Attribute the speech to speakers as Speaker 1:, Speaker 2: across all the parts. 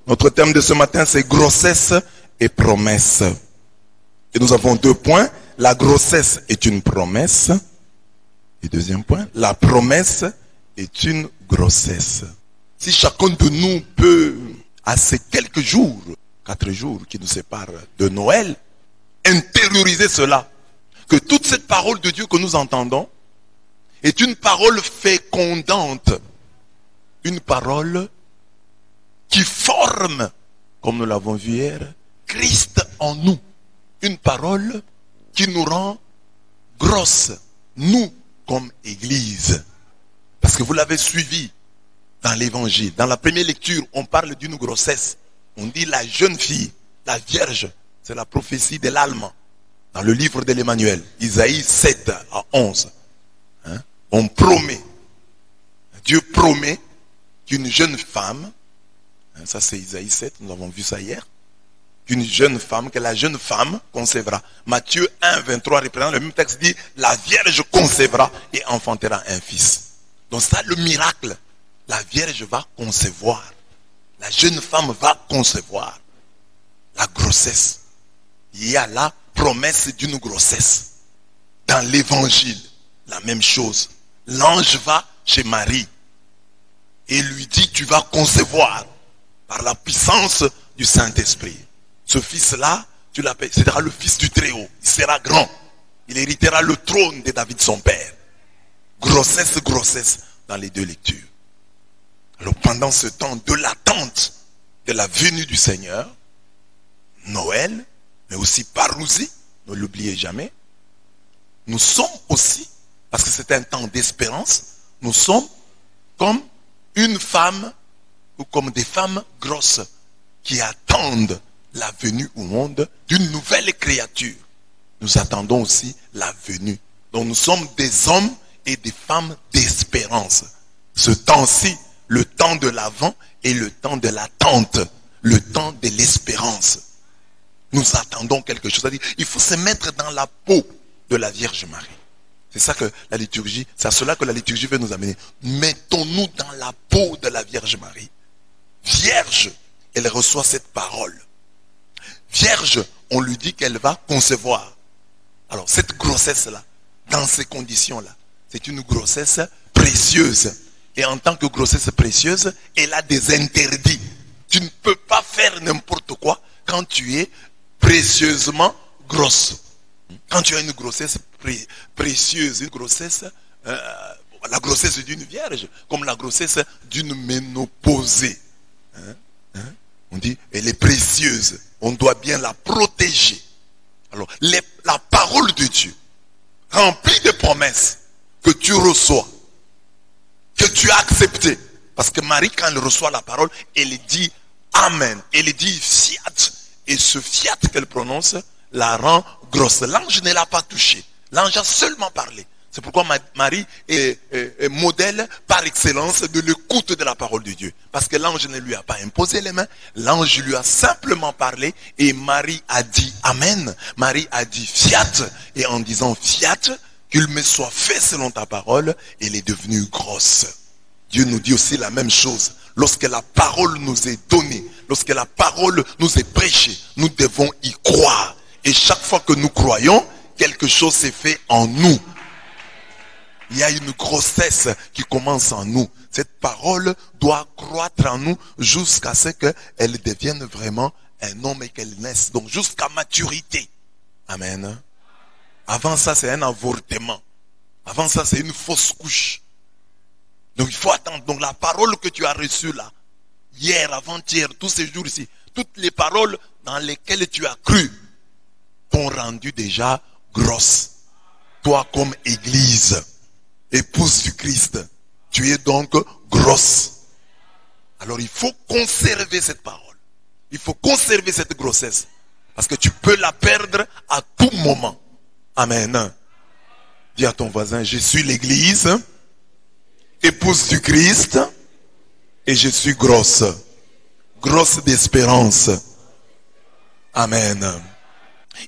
Speaker 1: Notre thème de ce matin, c'est grossesse et promesse. Et nous avons 2 points. La grossesse est une promesse. Et deuxième point, la promesse est une grossesse. Si chacun de nous peut, à ces quelques jours, 4 jours qui nous séparent de Noël, intérioriser cela, que toute cette parole de Dieu que nous entendons est une parole fécondante, une parole qui forme, comme nous l'avons vu hier, Christ en nous. Une parole qui nous rend grosse, nous comme Église. Parce que vous l'avez suivi dans l'Évangile. Dans la première lecture, on parle d'une grossesse. On dit la jeune fille, la vierge, c'est la prophétie de l'Allemand. Dans le livre de l'Emmanuel, Isaïe 7 à 11. On promet, Dieu promet qu'une jeune femme, ça c'est Isaïe 7, nous avons vu ça hier, qu'une jeune femme, que la jeune femme concevra. Matthieu 1, 23 représente le même texte, dit la vierge concevra et enfantera un fils. Donc ça le miracle, la vierge va concevoir, la jeune femme va concevoir la grossesse. Il y a la promesse d'une grossesse. Dans l'évangile, la même chose. L'ange va chez Marie et lui dit, tu vas concevoir par la puissance du Saint-Esprit. Ce fils-là, tu l'appelles, ce sera le fils du Très-Haut. Il sera grand. Il héritera le trône de David, son père. Grossesse, grossesse dans les 2 lectures. Alors pendant ce temps de l'attente de la venue du Seigneur, Noël, mais aussi Parousie, ne l'oubliez jamais, nous sommes aussi, parce que c'est un temps d'espérance, nous sommes comme une femme ou comme des femmes grosses qui attendent la venue au monde d'une nouvelle créature. Nous attendons aussi la venue. Donc nous sommes des hommes et des femmes d'espérance. Ce temps-ci, le temps de l'avant et le temps de l'attente, le temps de l'espérance. Nous attendons quelque chose. C'est-à-dire, il faut se mettre dans la peau de la Vierge Marie. C'est ça que la liturgie, c'est à cela que la liturgie veut nous amener. Mettons-nous dans la peau de la Vierge Marie. Vierge, elle reçoit cette parole. Vierge, on lui dit qu'elle va concevoir. Alors, cette grossesse-là, dans ces conditions-là, c'est une grossesse précieuse. Et en tant que grossesse précieuse, elle a des interdits. Tu ne peux pas faire n'importe quoi quand tu es précieusement grosse. Quand tu as une grossesse précieuse, une grossesse, la grossesse d'une vierge, comme la grossesse d'une ménopausée. On dit, elle est précieuse. On doit bien la protéger. Alors, la parole de Dieu, remplie de promesses que tu reçois, que tu as acceptées. Parce que Marie, quand elle reçoit la parole, elle dit Amen. Elle dit fiat. Et ce fiat qu'elle prononce la rend grosse. L'ange ne l'a pas touchée. L'ange a seulement parlé. C'est pourquoi Marie est modèle par excellence de l'écoute de la parole de Dieu. Parce que l'ange ne lui a pas imposé les mains. L'ange lui a simplement parlé. Et Marie a dit Amen. Marie a dit fiat. Et en disant fiat, qu'il me soit fait selon ta parole, elle est devenue grosse. Dieu nous dit aussi la même chose. Lorsque la parole nous est donnée, lorsque la parole nous est prêchée, nous devons y croire. Et chaque fois que nous croyons, quelque chose s'est fait en nous. Il y a une grossesse qui commence en nous. Cette parole doit croître en nous jusqu'à ce qu'elle devienne vraiment un homme et qu'elle naisse. Donc jusqu'à maturité. Amen. Avant ça, c'est un avortement. Avant ça, c'est une fausse couche. Donc il faut attendre. Donc la parole que tu as reçue là, hier, avant-hier, tous ces jours-ci, toutes les paroles dans lesquelles tu as cru, t'ont rendu déjà grosse. Toi comme Église, épouse du Christ, tu es donc grosse. Alors il faut conserver cette parole. Il faut conserver cette grossesse. Parce que tu peux la perdre à tout moment. Amen. Dis à ton voisin, je suis l'Église, épouse du Christ, et je suis grosse. Grosse d'espérance. Amen.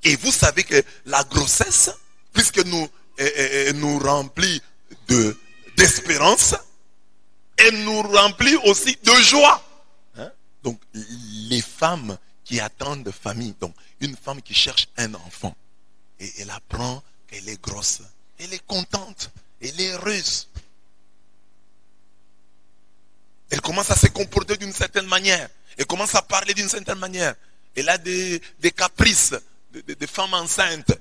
Speaker 1: Et vous savez que la grossesse, puisque nous remplit d'espérance, elle nous remplit aussi de joie. Donc femme qui attend de famille, donc une femme qui cherche un enfant, et elle apprend qu'elle est grosse, elle est contente, elle est heureuse. Elle commence à se comporter d'une certaine manière, elle commence à parler d'une certaine manière. Elle a des caprices de femmes enceintes,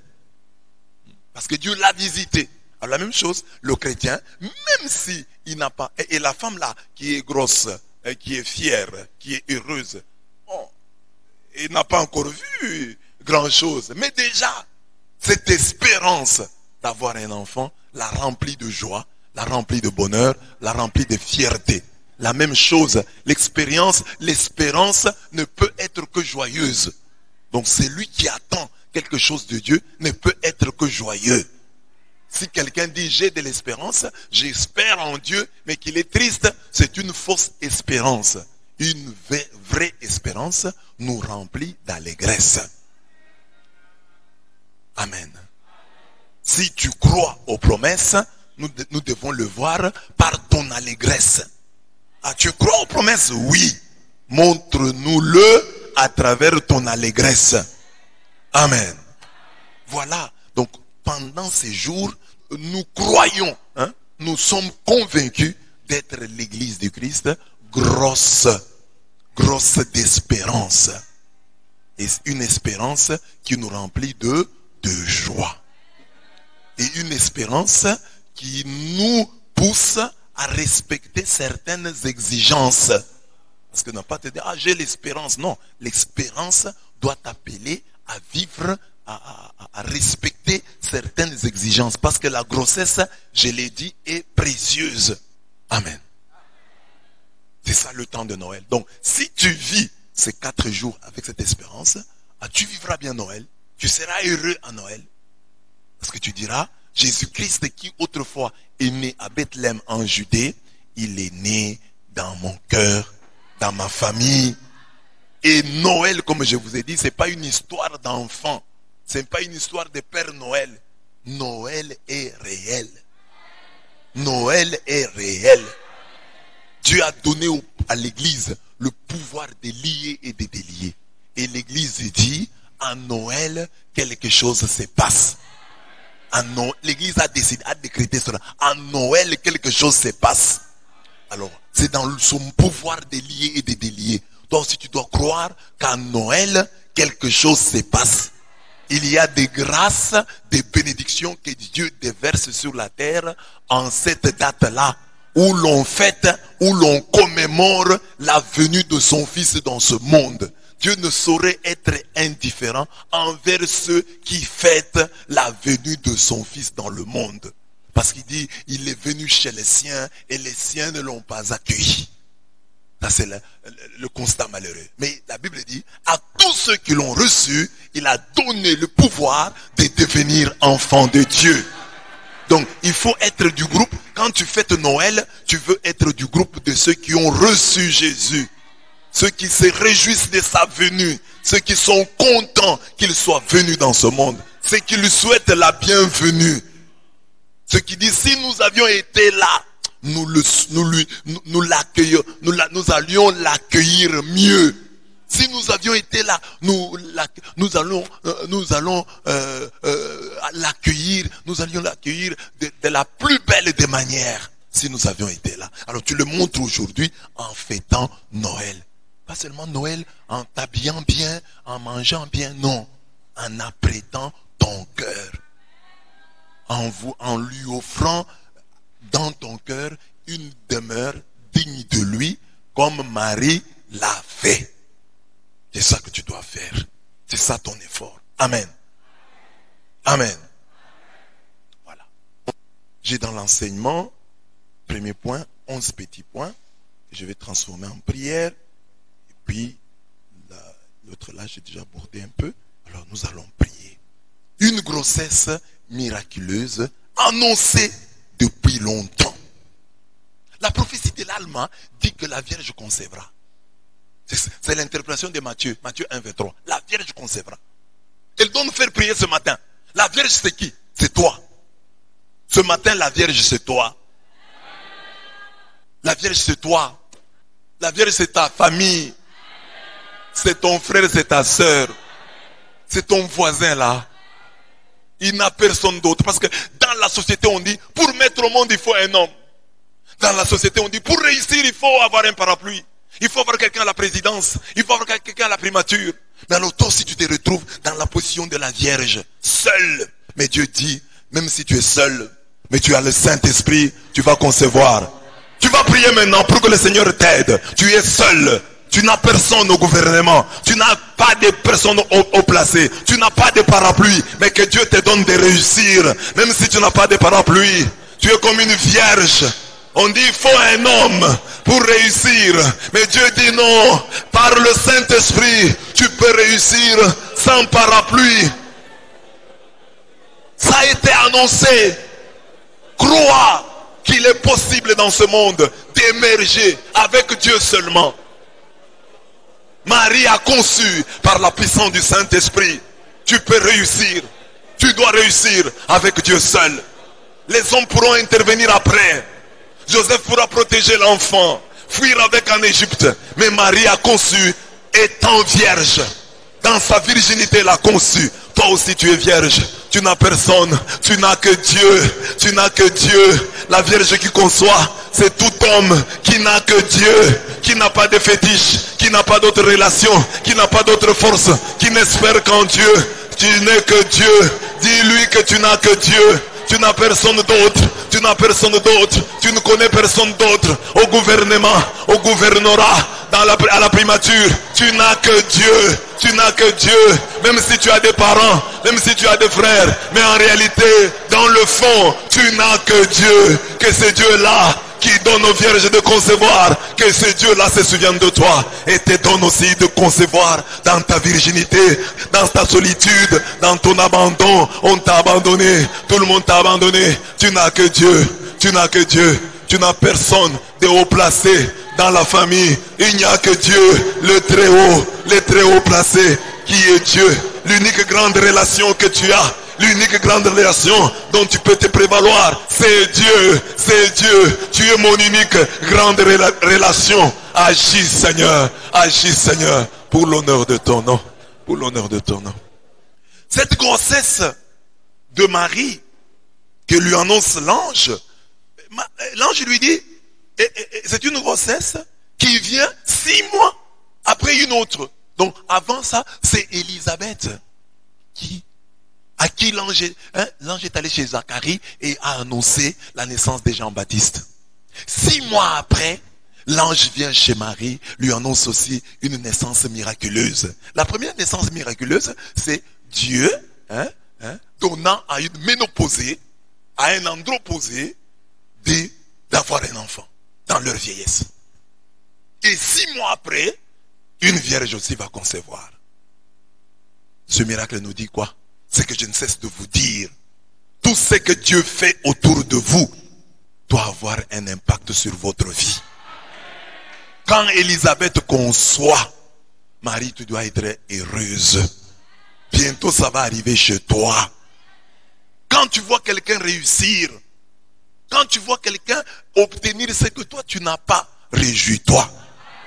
Speaker 1: parce que Dieu l'a visité. Alors la même chose, le chrétien, même si il n'a pas, et la femme là, qui est grosse, qui est fière, qui est heureuse, elle n'a pas encore vu grand chose, mais déjà, cette espérance d'avoir un enfant la remplit de joie, la remplit de bonheur, la remplit de fierté. La même chose, l'espérance ne peut être que joyeuse. Donc celui qui attend quelque chose de Dieu ne peut être que joyeux. Si quelqu'un dit j'ai de l'espérance, j'espère en Dieu, mais qu'il est triste, c'est une fausse espérance. Une vraie espérance nous remplit d'allégresse. Amen. Si tu crois aux promesses, nous devons le voir par ton allégresse. Ah, tu crois aux promesses? Oui. Montre-nous-le à travers ton allégresse. Amen. Voilà. Donc, pendant ces jours, nous croyons, nous sommes convaincus d'être l'église du Christ, grosse d'espérance. Et une espérance qui nous remplit de joie. Et une espérance qui nous pousse à respecter certaines exigences. Parce que ne pas te dire, ah j'ai l'espérance. Non, l'espérance doit t'appeler à vivre, à respecter certaines exigences. Parce que la grossesse, je l'ai dit, est précieuse. Amen. C'est ça le temps de Noël. Donc, si tu vis ces 4 jours avec cette espérance, tu vivras bien Noël. Tu seras heureux à Noël. Parce que tu diras, Jésus-Christ qui autrefois est né à Bethléem en Judée, il est né dans mon cœur, dans ma famille. Et Noël, comme je vous ai dit, ce n'est pas une histoire d'enfant. Ce n'est pas une histoire de Père Noël. Noël est réel. Noël est réel. Dieu a donné à l'église le pouvoir de lier et de délier. Et l'église dit, à Noël, quelque chose se passe. L'église a décidé, a décrété cela. À Noël, quelque chose se passe. Alors, c'est dans son pouvoir de lier et de délier. Toi aussi, tu dois croire qu'à Noël, quelque chose se passe. Il y a des grâces, des bénédictions que Dieu déverse sur la terre en cette date-là, où l'on fête, où l'on commémore la venue de son Fils dans ce monde. Dieu ne saurait être indifférent envers ceux qui fêtent la venue de son Fils dans le monde. Parce qu'il dit, il est venu chez les siens et les siens ne l'ont pas accueilli. Ça c'est le constat malheureux. Mais la Bible dit, à tous ceux qui l'ont reçu, il a donné le pouvoir de devenir enfants de Dieu. Donc, il faut être du groupe. Quand tu fêtes Noël, tu veux être du groupe de ceux qui ont reçu Jésus. Ceux qui se réjouissent de sa venue. Ceux qui sont contents qu'il soit venu dans ce monde. Ceux qui lui souhaitent la bienvenue. Ceux qui disent, si nous avions été là, nous allions l'accueillir mieux. Si nous avions été là, nous allions l'accueillir de la plus belle des manières. Si nous avions été là. Alors tu le montres aujourd'hui en fêtant Noël. Pas seulement Noël en t'habillant bien, en mangeant bien, non. En apprêtant ton cœur. En lui offrant dans ton cœur une demeure digne de lui, comme Marie l'a fait. C'est ça que tu dois faire. C'est ça ton effort. Amen. Amen. Voilà. J'ai dans l'enseignement, premier point, 11 petits points, que je vais transformer en prière. Et puis, l'autre là, j'ai déjà abordé un peu. Alors nous allons prier. Une grossesse miraculeuse annoncée depuis longtemps. La prophétie de l'Alma dit que la Vierge concevra. C'est l'interprétation de Matthieu. Matthieu 1, 23. La Vierge concevra. Elle doit nous faire prier ce matin. La Vierge c'est qui? C'est toi. Ce matin la Vierge c'est toi. La Vierge c'est toi. La Vierge c'est ta famille. C'est ton frère, c'est ta sœur. C'est ton voisin là. Il n'a personne d'autre. Parce que dans la société, on dit, pour mettre au monde, il faut un homme. Dans la société, on dit, pour réussir, il faut avoir un parapluie. Il faut avoir quelqu'un à la présidence. Il faut avoir quelqu'un à la primature. Mais alors toi, si tu te retrouves dans la position de la Vierge, seule. Mais Dieu dit, même si tu es seul, mais tu as le Saint-Esprit, tu vas concevoir. Tu vas prier maintenant pour que le Seigneur t'aide. Tu es seul. Tu n'as personne au gouvernement. Tu n'as pas de personne au placé. Tu n'as pas de parapluie. Mais que Dieu te donne de réussir. Même si tu n'as pas de parapluie. Tu es comme une vierge. On dit il faut un homme pour réussir. Mais Dieu dit non. Par le Saint-Esprit, tu peux réussir sans parapluie. Ça a été annoncé. Crois qu'il est possible dans ce monde d'émerger avec Dieu seulement. Marie a conçu par la puissance du Saint-Esprit. Tu peux réussir. Tu dois réussir avec Dieu seul. Les hommes pourront intervenir après. Joseph pourra protéger l'enfant, fuir avec en Égypte. Mais Marie a conçu étant vierge. Dans sa virginité, elle a conçu. Toi aussi tu es vierge. Tu n'as personne. Tu n'as que Dieu. Tu n'as que Dieu. La vierge qui conçoit, c'est tout homme qui n'a que Dieu. Qui n'a pas de fétiche. Qui n'a pas d'autre relation. Qui n'a pas d'autre force. Qui n'espère qu'en Dieu. Tu n'es que Dieu. Dis-lui que tu n'as que Dieu. Tu n'as personne d'autre. Tu n'as personne d'autre. Tu ne connais personne d'autre. Au gouvernement, au gouvernorat, à la primature. Tu n'as que Dieu. Tu n'as que Dieu. Même si tu as des parents, même si tu as des frères. Mais en réalité, dans le fond, tu n'as que Dieu. Que c'est Dieu-là qui donne aux vierges de concevoir. Que ce Dieu-là se souvienne de toi. Et te donne aussi de concevoir dans ta virginité, dans ta solitude, dans ton abandon. On t'a abandonné. Tout le monde t'a abandonné. Tu n'as que Dieu. Tu n'as que Dieu. Tu n'as personne de haut placé dans la famille. Il n'y a que Dieu, le très haut placé, qui est Dieu. L'unique grande relation que tu as. L'unique grande relation dont tu peux te prévaloir, c'est Dieu, c'est Dieu. Tu es mon unique grande relation. Agis Seigneur, pour l'honneur de ton nom, pour l'honneur de ton nom. Cette grossesse de Marie que lui annonce l'ange, l'ange lui dit, c'est une grossesse qui vient 6 mois après une autre. Donc avant ça, c'est Élisabeth à qui l'ange est allé chez Zacharie et a annoncé la naissance de Jean-Baptiste. 6 mois après, l'ange vient chez Marie, lui annonce aussi une naissance miraculeuse. La première naissance miraculeuse, c'est Dieu donnant à une ménopausée, à un andropausé, d'avoir un enfant dans leur vieillesse. Et 6 mois après, une vierge aussi va concevoir. Ce miracle nous dit quoi? C'est que je ne cesse de vous dire, tout ce que Dieu fait autour de vous doit avoir un impact sur votre vie. Quand Élisabeth conçoit, Marie, tu dois être heureuse. Bientôt ça va arriver chez toi. Quand tu vois quelqu'un réussir, quand tu vois quelqu'un obtenir ce que toi tu n'as pas, réjouis-toi.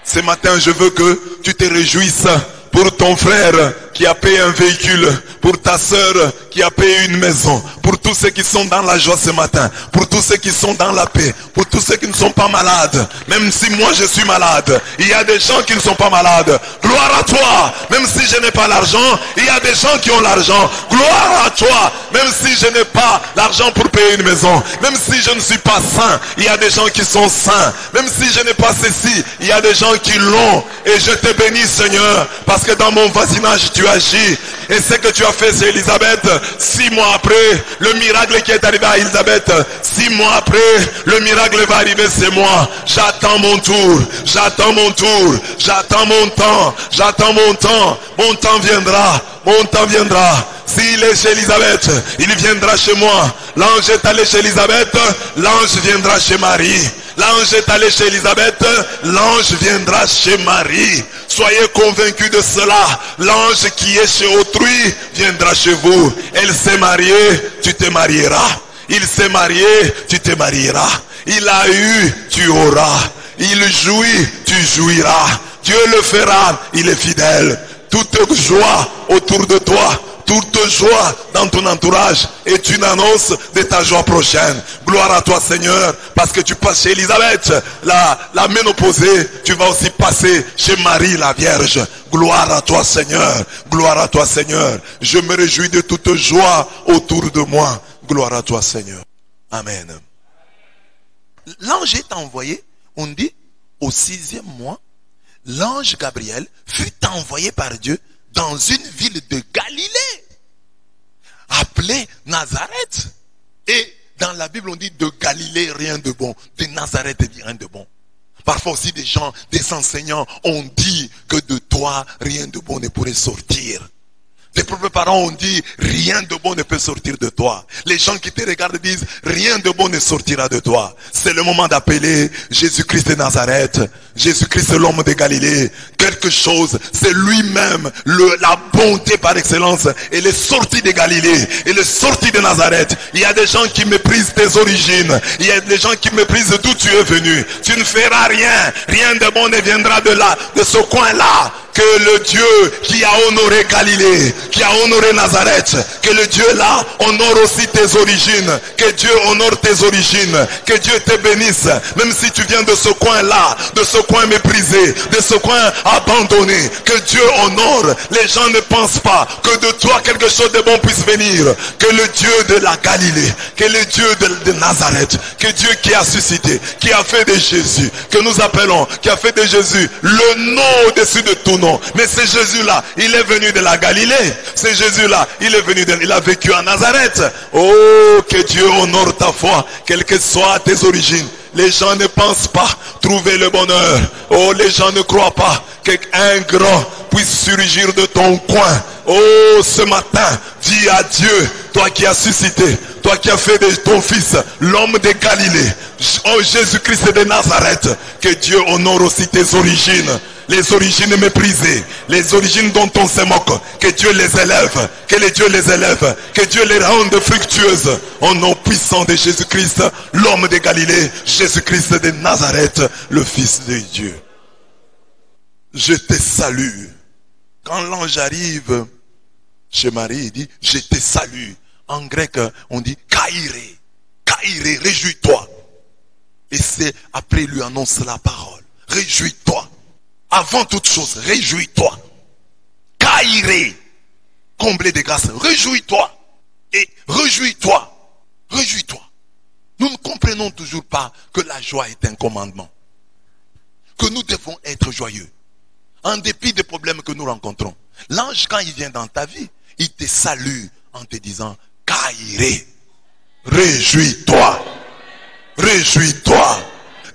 Speaker 1: Ce matin, je veux que tu te réjouisses pour ton frère qui a payé un véhicule, pour ta sœur qui a payé une maison, pour tous ceux qui sont dans la joie ce matin, pour tous ceux qui sont dans la paix, pour tous ceux qui ne sont pas malades. Même si moi je suis malade, il y a des gens qui ne sont pas malades. Gloire à toi. Même si je n'ai pas l'argent, il y a des gens qui ont l'argent. Gloire à toi. Même si je n'ai pas l'argent pour payer une maison, même si je ne suis pas saint, il y a des gens qui sont saints. Même si je n'ai pas ceci, il y a des gens qui l'ont. Et je te bénis, Seigneur, parce que dans mon voisinage tu agis. Et ce que tu as fait, c'est Élisabeth. 6 mois après, le miracle qui est arrivé à Élisabeth, 6 mois après, le miracle va arriver, c'est moi. J'attends mon tour, j'attends mon tour, j'attends mon temps, j'attends mon temps. Mon temps viendra, mon temps viendra. S'il est chez Élisabeth, il viendra chez moi. L'ange est allé chez Élisabeth, l'ange viendra chez Marie. L'ange est allé chez Élisabeth, l'ange viendra chez Marie. Soyez convaincus de cela. L'ange qui est chez autrui viendra chez vous. Elle s'est mariée, tu te marieras. Il s'est marié, tu te marieras. Il a eu, tu auras. Il jouit, tu jouiras. Dieu le fera, il est fidèle. Toute joie autour de toi, toute joie dans ton entourage est une annonce de ta joie prochaine. Gloire à toi Seigneur, parce que tu passes chez Élisabeth, la ménopausée, tu vas aussi passer chez Marie la Vierge. Gloire à toi Seigneur, gloire à toi Seigneur. Je me réjouis de toute joie autour de moi. Gloire à toi Seigneur. Amen. L'ange est envoyé, on dit, au 6e mois, l'ange Gabriel fut envoyé par Dieu dans une ville de Galilée, appelée Nazareth. Et dans la Bible, on dit de Galilée, rien de bon. De Nazareth, rien de bon. Parfois aussi des gens, des enseignants ont dit que de toi, rien de bon ne pourrait sortir. Tes propres parents ont dit, rien de bon ne peut sortir de toi. Les gens qui te regardent disent, rien de bon ne sortira de toi. C'est le moment d'appeler Jésus-Christ de Nazareth, Jésus-Christ l'homme de Galilée. Quelque chose, c'est lui-même, la bonté par excellence. Il est sorti de Galilée, il est sorti de Nazareth. Il y a des gens qui méprisent tes origines. Il y a des gens qui méprisent d'où tu es venu. Tu ne feras rien. Rien de bon ne viendra de là, de ce coin-là. Que le Dieu qui a honoré Galilée, qui a honoré Nazareth, que le Dieu là honore aussi tes origines, que Dieu honore tes origines, que Dieu te bénisse, même si tu viens de ce coin là, de ce coin méprisé, de ce coin abandonné, que Dieu honore. Les gens ne pensent pas que de toi quelque chose de bon puisse venir, que le Dieu de la Galilée, que le Dieu de Nazareth, que Dieu qui a suscité, qui a fait de Jésus, que nous appelons, qui a fait de Jésus le nom au-dessus de tout nom. Mais c'est Jésus-là, il est venu de la Galilée. C'est Jésus-là, il a vécu à Nazareth. Oh, que Dieu honore ta foi, quelles que soient tes origines. Les gens ne pensent pas trouver le bonheur. Oh, les gens ne croient pas qu'un grand puisse surgir de ton coin. Oh, ce matin, dis à Dieu, toi qui as suscité, toi qui as fait de ton fils l'homme de Galilée, oh Jésus-Christ de Nazareth, que Dieu honore aussi tes origines. Les origines méprisées, les origines dont on se moque, que Dieu les élève, que les dieux les élève, que Dieu les rende fructueuses, au nom puissant de Jésus-Christ, l'homme de Galilée, Jésus-Christ de Nazareth, le Fils de Dieu. Je te salue. Quand l'ange arrive chez Marie, il dit, je te salue. En grec, on dit, kairé, kairé, réjouis-toi. Et c'est après, il lui annonce la parole. Réjouis-toi. Avant toute chose, réjouis-toi. Kairé, comblé de grâce, réjouis-toi. Et réjouis-toi. Réjouis-toi. Nous ne comprenons toujours pas que la joie est un commandement. Que nous devons être joyeux. En dépit des problèmes que nous rencontrons. L'ange, quand il vient dans ta vie, il te salue en te disant, Kairé, réjouis-toi. Réjouis-toi.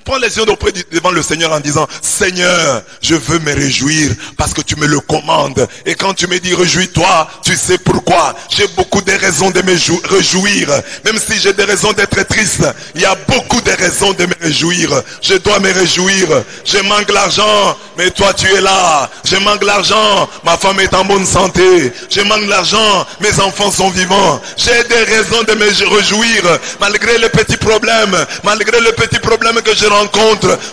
Speaker 1: Prends les yeux devant le Seigneur en disant, Seigneur, je veux me réjouir parce que tu me le commandes. Et quand tu me dis réjouis-toi, tu sais pourquoi. J'ai beaucoup de raisons de me réjouir. Même si j'ai des raisons d'être triste, il y a beaucoup de raisons de me réjouir. Je dois me réjouir. Je manque l'argent, mais toi tu es là. Je manque l'argent, ma femme est en bonne santé. Je manque l'argent, mes enfants sont vivants. J'ai des raisons de me réjouir malgré les petits problèmes, malgré les petits problèmes que je rencontre.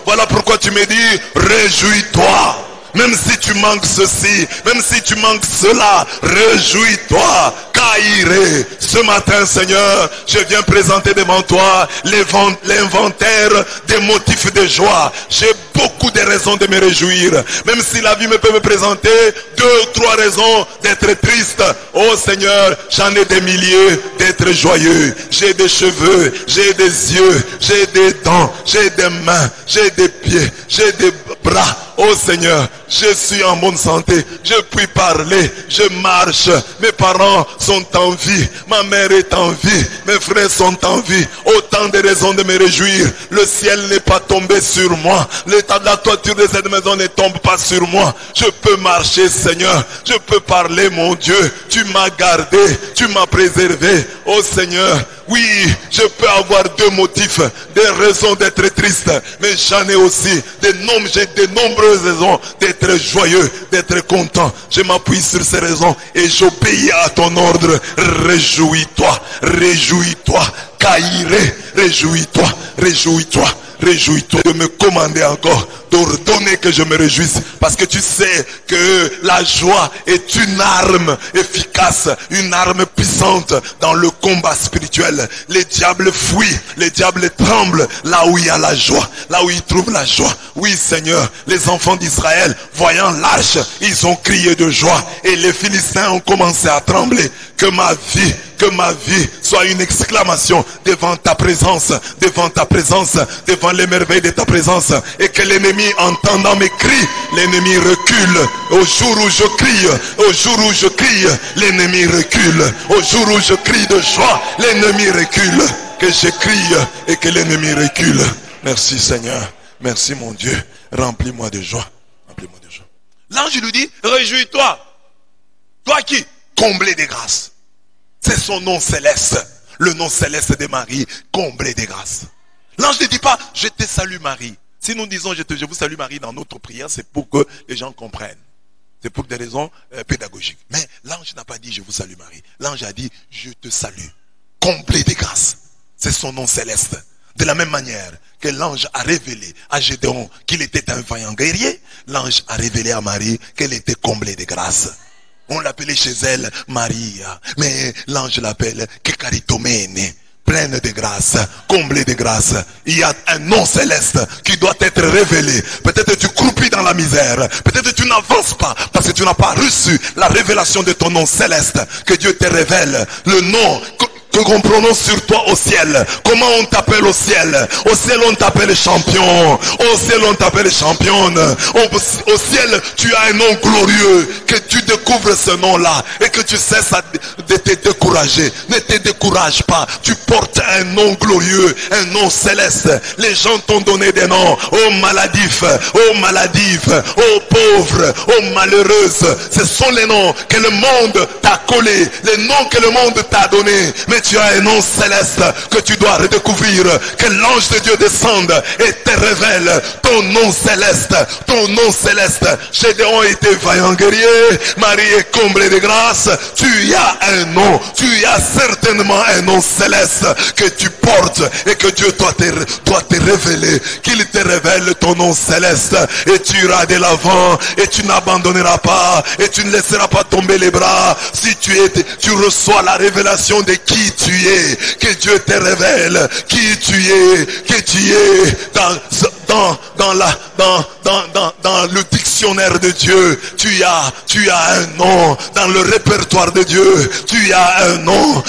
Speaker 1: Voilà pourquoi tu me dis, réjouis-toi. Même si tu manques ceci, même si tu manques cela, réjouis-toi. Kairé, ce matin, Seigneur, je viens présenter devant toi l'inventaire des motifs de joie. J'ai beaucoup de raisons de me réjouir. Même si la vie me peut me présenter 2 ou 3 raisons d'être triste. Oh Seigneur, j'en ai des milliers d'être joyeux. J'ai des cheveux, j'ai des yeux, j'ai des dents, j'ai des mains, j'ai des pieds, j'ai des bras. Oh Seigneur, je suis en bonne santé, je puis parler, je marche, mes parents sont en vie, ma mère est en vie, mes frères sont en vie. Autant de raisons de me réjouir. Le ciel n'est pas tombé sur moi, la toiture de cette maison ne tombe pas sur moi. Je peux marcher, Seigneur, je peux parler, mon Dieu. Tu m'as gardé, tu m'as préservé. Oh Seigneur, oui, je peux avoir 2 motifs, des raisons d'être triste, mais j'en ai aussi j'ai de nombreuses raisons d'être joyeux, d'être content. Je m'appuie sur ces raisons et j'obéis à ton ordre. Réjouis-toi, réjouis-toi, Kairé, réjouis-toi, réjouis-toi, réjouis-toi de me commander encore d'ordonner que je me réjouisse. Parce que tu sais que la joie est une arme efficace, une arme puissante dans le combat spirituel. Les diables fuient, les diables tremblent là où il y a la joie, là où ils trouvent la joie. Oui Seigneur, les enfants d'Israël, voyant l'arche, ils ont crié de joie et les Philistins ont commencé à trembler. Que ma vie soit une exclamation devant ta présence, devant les merveilles de ta présence, et que l'ennemi, entendant mes cris, l'ennemi recule. Au jour où je crie, l'ennemi recule. Au jour où je crie de joie, l'ennemi recule. Que je crie et que l'ennemi recule. Merci Seigneur, merci mon Dieu, remplis-moi de joie. Remplis-moi de joie. L'ange lui dit, réjouis-toi. Toi qui? Comblé de grâce. C'est son nom céleste. Le nom céleste de Marie, comblé de grâce. L'ange ne dit pas, je te salue Marie. Si nous disons, je vous salue Marie dans notre prière, c'est pour que les gens comprennent. C'est pour des raisons pédagogiques. Mais l'ange n'a pas dit, je vous salue Marie. L'ange a dit, je te salue. Comblé de grâce. C'est son nom céleste. De la même manière que l'ange a révélé à Gédéon qu'il était un vaillant guerrier, l'ange a révélé à Marie qu'elle était comblée de grâce. On l'appelait chez elle Maria, mais l'ange l'appelle Kekaritomene, pleine de grâce, comblée de grâce. Il y a un nom céleste qui doit être révélé. Peut-être tu croupis dans la misère, peut-être tu n'avances pas parce que tu n'as pas reçu la révélation de ton nom céleste. Que Dieu te révèle le nom qu'on prononce sur toi au ciel. Comment on t'appelle au ciel? Au ciel on t'appelle champion. Au ciel on t'appelle championne. Au ciel tu as un nom glorieux. Que tu découvres ce nom-là et que tu cesses de te décourager. Ne te décourage pas. Tu portes un nom glorieux, un nom céleste. Les gens t'ont donné des noms. Oh maladif, oh pauvre, oh malheureuse. Ce sont les noms que le monde t'a collés, les noms que le monde t'a donnés. Mais tu as un nom céleste que tu dois redécouvrir. Que l'ange de Dieu descende et te révèle ton nom céleste. Ton nom céleste. Gédéon était vaillant guerrier. Marie est comblée de grâce. Tu as un nom. Tu as certainement un nom céleste que tu portes et que Dieu doit te révéler. Qu'il te révèle ton nom céleste. Et tu iras de l'avant et tu n'abandonneras pas et tu ne laisseras pas tomber les bras. Si tu reçois la révélation de qui tu es, que Dieu te révèle qui tu es, que tu es dans le dictionnaire de Dieu. Tu as un nom dans le répertoire de Dieu. Tu as un nom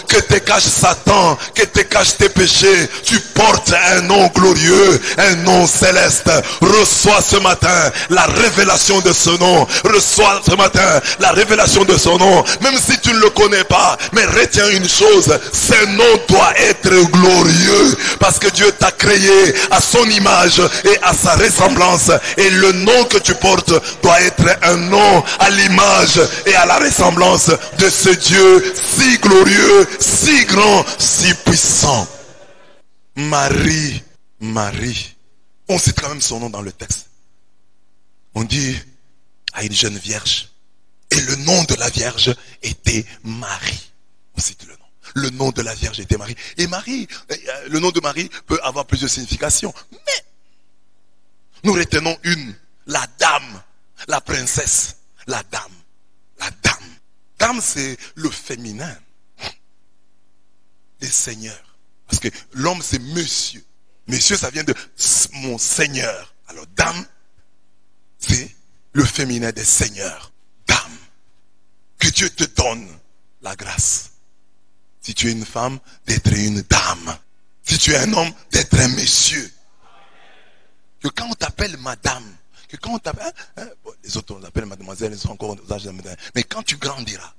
Speaker 1: que te cache Satan, que te cache tes péchés. Tu portes un nom glorieux, un nom céleste. Reçois ce matin la révélation de ce nom. Reçois ce matin la révélation de son nom. Même si tu ne le connais pas, mais retiens une chose, ce nom doit être glorieux. Parce que Dieu t'a créé à son image et à sa ressemblance. Et le nom que tu portes doit être un nom à l'image et à la ressemblance de ce Dieu si glorieux, si grand, si puissant. Marie. On cite quand même son nom dans le texte. On dit à une jeune vierge. Et le nom de la vierge était Marie. On cite le nom. Le nom de la vierge était Marie. Et Marie, le nom de Marie peut avoir plusieurs significations. Mais nous retenons une. La dame. La princesse. La dame. La dame. Dame, c'est le féminin des seigneurs. Parce que l'homme, c'est monsieur. Monsieur, ça vient de mon seigneur. Alors, dame, c'est le féminin des seigneurs. Dame. Que Dieu te donne la grâce. Si tu es une femme, d'être une dame. Si tu es un homme, d'être un monsieur. Que quand on t'appelle madame, que quand on t'appelle, les autres on l'appelle mademoiselle, ils sont encore aux âges de mademoiselle. Mais quand tu grandiras,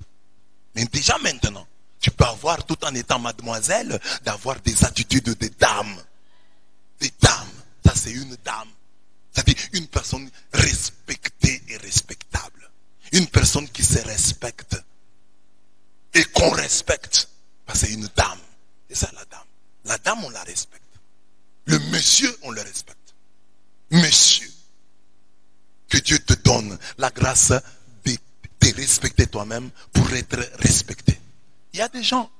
Speaker 1: mais déjà maintenant, tu peux avoir, tout en étant mademoiselle, d'avoir des attitudes de dame. Des dames. Ça c'est une dame. C'est-à-dire une personne respectée et respectable. Une personne qui se respecte. Et qu'on respecte. Parce que c'est une dame. C'est ça la dame. La dame on la respecte. Le monsieur on le respecte. Monsieur. Que Dieu te donne la grâce de te respecter toi-même pour être respecté. Il y a des gens,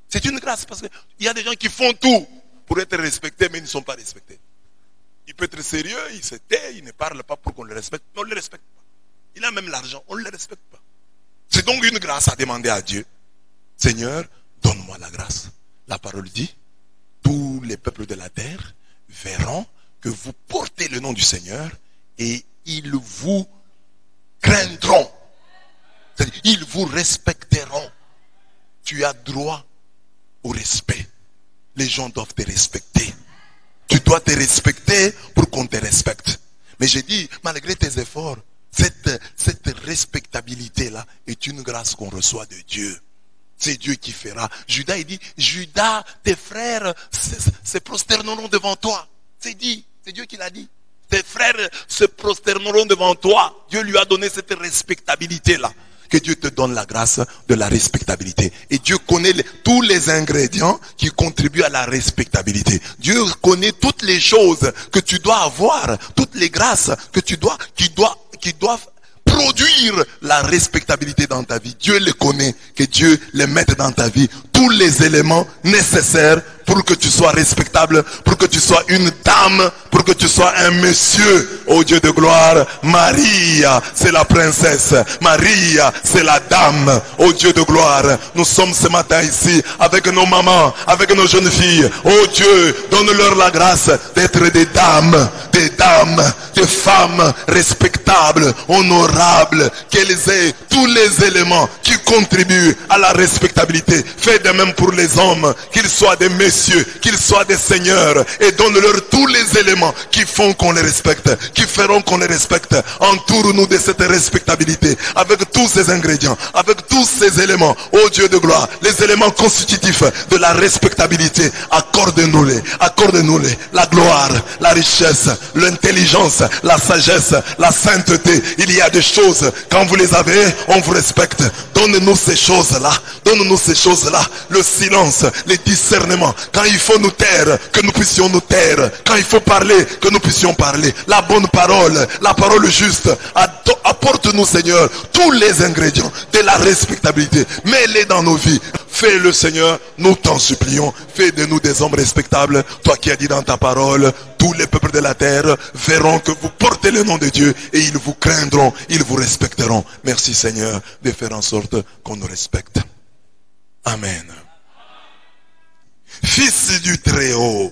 Speaker 1: c'est une grâce parce qu'il y a des gens qui font tout pour être respectés mais ils ne sont pas respectés. Il peut être sérieux, il se tait, il ne parle pas pour qu'on le respecte. Mais on ne le respecte pas. Il a même l'argent, on ne le respecte pas. C'est donc une grâce à demander à Dieu. Seigneur, donne-moi la grâce. La parole dit, tous les peuples de la terre verront que vous portez le nom du Seigneur et ils vous craindront. C'est-à-dire, ils vous respecteront. Tu as droit au respect. Les gens doivent te respecter. Tu dois te respecter pour qu'on te respecte. Mais j'ai dit, malgré tes efforts, cette respectabilité-là est une grâce qu'on reçoit de Dieu. C'est Dieu qui fera. Judas, il dit, Judas, tes frères se prosterneront devant toi. C'est dit, c'est Dieu qui l'a dit. Tes frères se prosterneront devant toi. Dieu lui a donné cette respectabilité-là. Que Dieu te donne la grâce de la respectabilité. Et Dieu connaît tous les ingrédients qui contribuent à la respectabilité. Dieu connaît toutes les choses que tu dois avoir, toutes les grâces que tu dois, qui doivent produire la respectabilité dans ta vie. Dieu les connaît, que Dieu les mette dans ta vie. Tous les éléments nécessaires pour que tu sois respectable, pour que tu sois une dame, pour que tu sois un monsieur. Oh Dieu de gloire, Maria, c'est la princesse. Maria, c'est la dame. Oh Dieu de gloire, nous sommes ce matin ici avec nos mamans, avec nos jeunes filles. Oh Dieu, donne-leur la grâce d'être des dames, des femmes respectables, honorables, qu'elles aient tous les éléments qui contribuent à la respectabilité. Fais de même pour les hommes, qu'ils soient des messieurs, qu'ils soient des seigneurs, et donne-leur tous les éléments qui font qu'on les respecte, qui feront qu'on les respecte. Entoure-nous de cette respectabilité, avec tous ces ingrédients, avec tous ces éléments. Oh Dieu de gloire, les éléments constitutifs de la respectabilité, accorde-nous-les, accorde-nous-les. La gloire, la richesse, l'intelligence, la sagesse, la sainteté. Il y a des choses, quand vous les avez, on vous respecte. Donne-nous ces choses-là, donne-nous ces choses-là. Le silence, les discernements. Quand il faut nous taire, que nous puissions nous taire. Quand il faut parler, que nous puissions parler. La bonne parole, la parole juste. Apporte-nous, Seigneur, tous les ingrédients de la respectabilité. Mets-les dans nos vies. Fais-le, Seigneur, nous t'en supplions. Fais de nous des hommes respectables. Toi qui as dit dans ta parole, tous les peuples de la terre verront que vous portez le nom de Dieu et ils vous craindront, ils vous respecteront. Merci, Seigneur, de faire en sorte qu'on nous respecte. Amen. Fils du Très-Haut.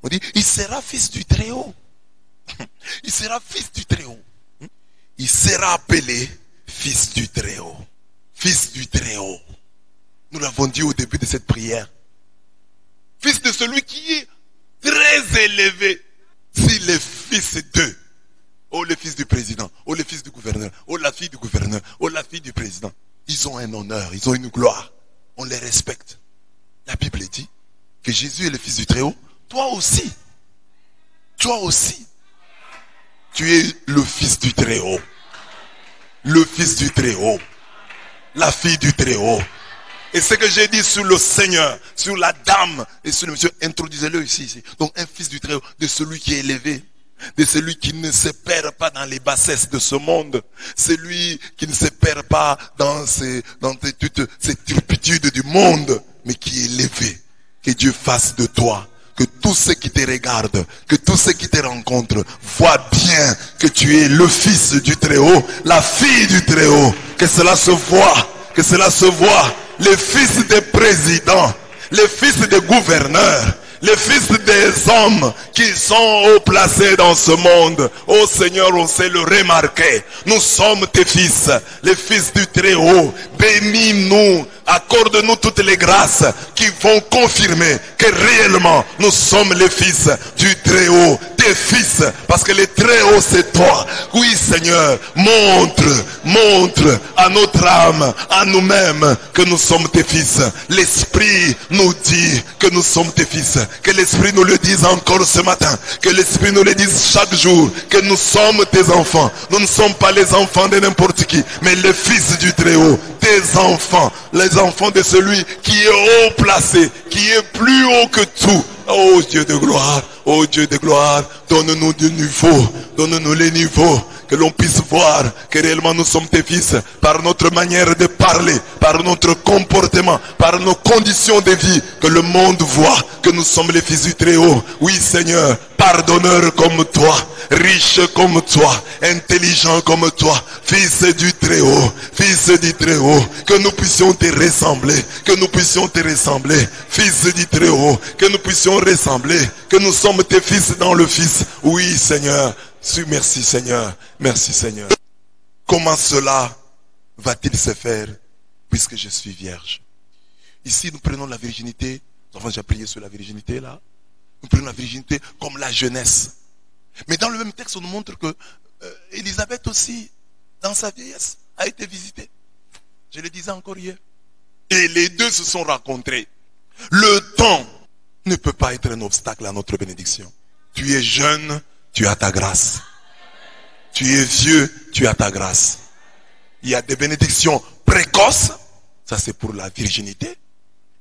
Speaker 1: On dit, il sera fils du Très-Haut. Il sera fils du Très-Haut. Il sera appelé fils du Très-Haut. Fils du Très-Haut. Nous l'avons dit au début de cette prière. Fils de celui qui est très élevé. S'il est fils d'eux. Oh, le fils du président. Oh, le fils du gouverneur. Oh, la fille du gouverneur. Oh, la fille du président. Ils ont un honneur. Ils ont une gloire. On les respecte. La Bible dit que Jésus est le fils du Très-Haut. Toi aussi. Toi aussi. Tu es le fils du Très-Haut. Le fils du Très-Haut. La fille du Très-Haut. Et ce que j'ai dit sur le Seigneur, sur la dame et sur le monsieur, introduisez-le ici. Donc un fils du Très-Haut, de celui qui est élevé, de celui qui ne se perd pas dans les bassesses de ce monde, celui qui ne se perd pas dans toutes ces turpitudes du monde, mais qui est élevé. Que Dieu fasse de toi, que tous ceux qui te regardent, que tous ceux qui te rencontrent voient bien que tu es le fils du Très-Haut, la fille du Très-Haut, que cela se voit, que cela se voit. Les fils des présidents, les fils des gouverneurs, les fils des hommes qui sont haut placés dans ce monde. Oh Seigneur, on sait le remarquer. Nous sommes tes fils, les fils du Très-Haut. Bénis-nous, accorde-nous toutes les grâces qui vont confirmer que réellement nous sommes les fils du Très-Haut. Tes fils, parce que le Très-Haut c'est toi. Oui Seigneur, montre à notre âme, à nous-mêmes que nous sommes tes fils. L'Esprit nous dit que nous sommes tes fils. Que l'Esprit nous le dise encore ce matin. Que l'Esprit nous le dise chaque jour. Que nous sommes tes enfants. Nous ne sommes pas les enfants de n'importe qui, mais les fils du Très-Haut. Tes enfants, les enfants de celui qui est haut placé, qui est plus haut que tout. Oh Dieu de gloire, oh Dieu de gloire, donne-nous du niveau, donne-nous les niveaux que l'on puisse voir que réellement nous sommes tes fils par notre manière de parler, par notre comportement, par nos conditions de vie, que le monde voit que nous sommes les fils du Très-Haut. Oui Seigneur, pardonneur comme toi, riche comme toi, intelligent comme toi, fils du Très-Haut, fils du Très-Haut, que nous puissions te ressembler, que nous puissions te ressembler, fils du Très-Haut, que nous puissions ressembler, que nous sommes tes fils dans le Fils. Oui Seigneur, merci Seigneur, merci Seigneur. Comment cela va-t-il se faire puisque je suis vierge? Ici nous prenons la virginité, nous avons déjà prié sur la virginité là, nous prenons la virginité comme la jeunesse. Mais dans le même texte on nous montre que Élisabeth aussi, dans sa vieillesse, a été visitée. Je le disais encore hier. Et les deux se sont rencontrés. Le temps ne peut pas être un obstacle à notre bénédiction. Tu es jeune, tu as ta grâce. Tu es vieux, tu as ta grâce. Il y a des bénédictions précoces, ça c'est pour la virginité.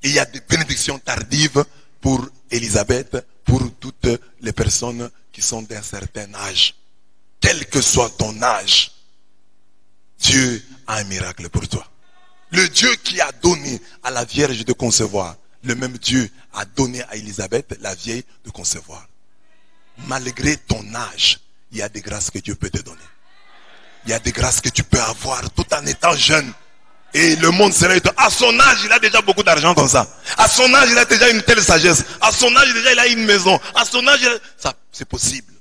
Speaker 1: Et il y a des bénédictions tardives pour Élisabeth, pour toutes les personnes qui sont d'un certain âge. Quel que soit ton âge, Dieu a un miracle pour toi. Le Dieu qui a donné à la Vierge de concevoir, le même Dieu a donné à Élisabeth, la vieille, de concevoir. Malgré ton âge, il y a des grâces que Dieu peut te donner. Il y a des grâces que tu peux avoir tout en étant jeune. Et le monde serait... À son âge, il a déjà beaucoup d'argent comme ça. À son âge, il a déjà une telle sagesse. À son âge, déjà, il a une maison. À son âge, ça, c'est possible.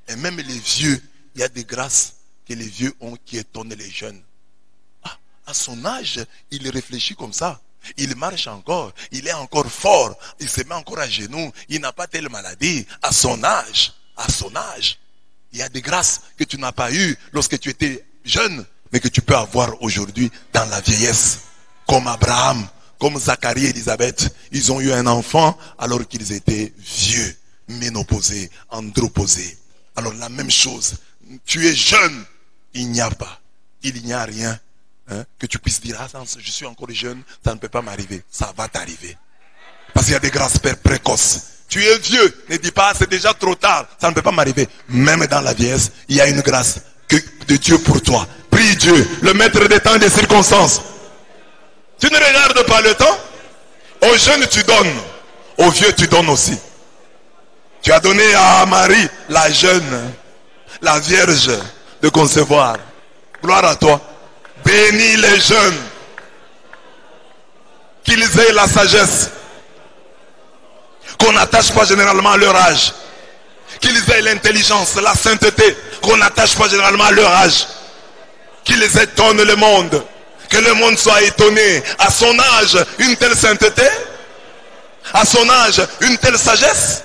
Speaker 1: Et même les vieux, il y a des grâces que les vieux ont qui étonnent les jeunes. Ah, à son âge, il réfléchit comme ça. Il marche encore, il est encore fort, il se met encore à genoux, il n'a pas telle maladie. À son âge, il y a des grâces que tu n'as pas eues lorsque tu étais jeune, mais que tu peux avoir aujourd'hui dans la vieillesse. Comme Abraham, comme Zacharie et Élisabeth, ils ont eu un enfant alors qu'ils étaient vieux, ménopausés, andropausés. Alors la même chose, tu es jeune, il n'y a rien. Hein, que tu puisses dire, ah, je suis encore jeune, ça ne peut pas m'arriver. Ça va t'arriver. Parce qu'il y a des grâces précoces. Tu es vieux, ne dis pas, c'est déjà trop tard, ça ne peut pas m'arriver. Même dans la vieillesse, il y a une grâce de Dieu pour toi. Prie Dieu, le maître des temps et des circonstances. Tu ne regardes pas le temps. Aux jeunes tu donnes, aux vieux tu donnes aussi. Tu as donné à Marie, la jeune, la vierge, de concevoir. Gloire à toi. Bénis les jeunes, qu'ils aient la sagesse, qu'on n'attache pas généralement à leur âge, qu'ils aient l'intelligence, la sainteté, qu'on n'attache pas généralement à leur âge, qu'ils étonnent le monde, que le monde soit étonné. À son âge, une telle sainteté, à son âge, une telle sagesse,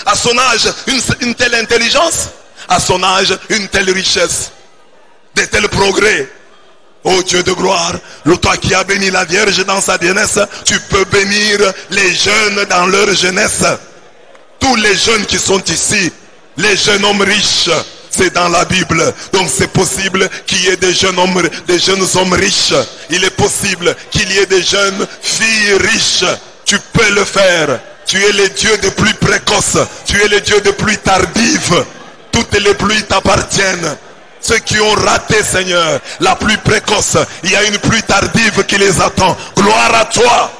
Speaker 1: à son âge, une telle intelligence, à son âge, une telle richesse, de tels progrès. Oh Dieu de gloire, toi qui as béni la Vierge dans sa jeunesse, tu peux bénir les jeunes dans leur jeunesse. Tous les jeunes qui sont ici, les jeunes hommes riches, c'est dans la Bible. Donc c'est possible qu'il y ait des jeunes hommes riches. Il est possible qu'il y ait des jeunes filles riches. Tu peux le faire. Tu es le Dieu des pluies précoces. Tu es le Dieu des pluies tardives. Toutes les pluies t'appartiennent. Ceux qui ont raté, Seigneur, la pluie précoce, il y a une pluie tardive qui les attend. Gloire à toi.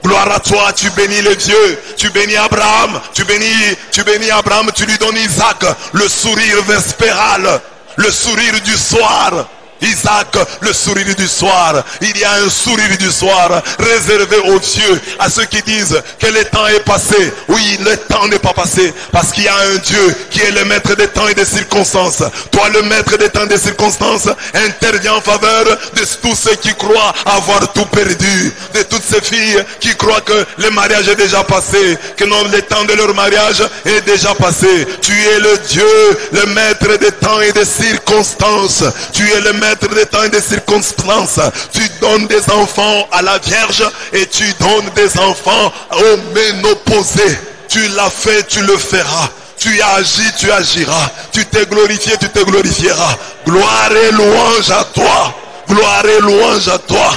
Speaker 1: Gloire à toi, tu bénis les vieux, tu bénis Abraham, tu bénis Abraham, tu lui donnes Isaac, le sourire vespéral, le sourire du soir. Isaac, le sourire du soir. Il y a un sourire du soir réservé aux vieux, à ceux qui disent que le temps est passé. Oui, le temps n'est pas passé, parce qu'il y a un Dieu qui est le maître des temps et des circonstances. Toi, le maître des temps et des circonstances, interviens en faveur de tous ceux qui croient avoir tout perdu, de toutes ces filles qui croient que le mariage est déjà passé, que non, le temps de leur mariage est déjà passé. Tu es le Dieu, le maître des temps et des circonstances. Tu es le maître des temps et des circonstances. Tu donnes des enfants à la Vierge et tu donnes des enfants aux ménopausés. Tu l'as fait, tu le feras. Tu as agi, tu agiras. Tu t'es glorifié, tu te glorifieras. Gloire et louange à toi. Gloire et louange à toi.